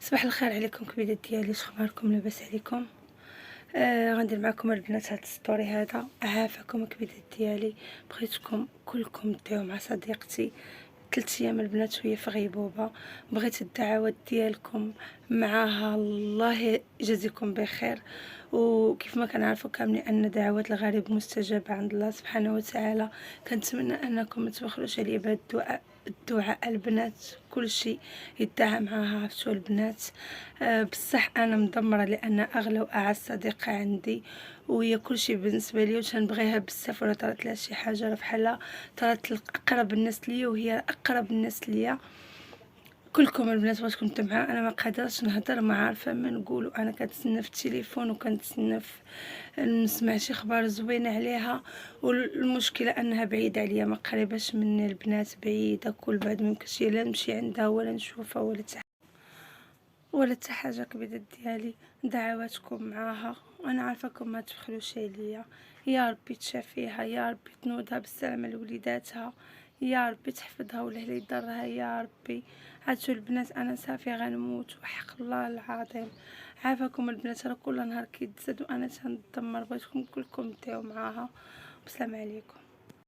صباح الخير عليكم كبيدات ديالي، شخباركم؟ لاباس عليكم؟ غندير معكم البنات هاد السطوري هذا. عافاكم كبيدات ديالي، بغيتكم كلكم ديو مع صديقتي 3 ايام البنات وهي في غيبوبه. بغيت الدعوات ديالكم معاها، الله يجازيكم بخير. وكيف ما كنعرفوا كاملين ان دعوات الغريب مستجابه عند الله سبحانه وتعالى. كنتمنى انكم ما تبخلوش عليا بهذا الدعاء البنات. كل شيء يدعى معاها، عرفتوا البنات. بصح انا مدمره لان اغلى واعز صديقه عندي، وهي كل شيء بالنسبه لي، وتنبغيها بزاف. ولا طرات لها شي حاجه راه بحال طرات اقرب الناس ليا، وهي اقرب الناس ليا. كلكم البنات بغيتكم تجمعوا، انا ما قادرش نهضر، ما عارفه ما نقول. انا كنتسنى في التليفون وكنتسنى نسمع شي خبر زوين عليها، والمشكله انها بعيده عليا، ما قريباش مني البنات، بعيده كل بعد. ميمكنش لا نمشي عندها ولا نشوفها ولا حتى حاجه. كبيدات ديالي دعواتكم معاها، وانا عارفاكم ما تبخلوش عليا. يا ربي تشافيها، يا ربي تنوضها بالسلامه لوليداتها، يا ربي تحفظها ولا لا يضرها، يا ربي. عاتشو البنات انا صافي غنموت وحق الله العظيم. عافاكم البنات، راه كل نهار كيتزاد وانا تندمر. بغيتكم كلكم ديو معاها. والسلام عليكم.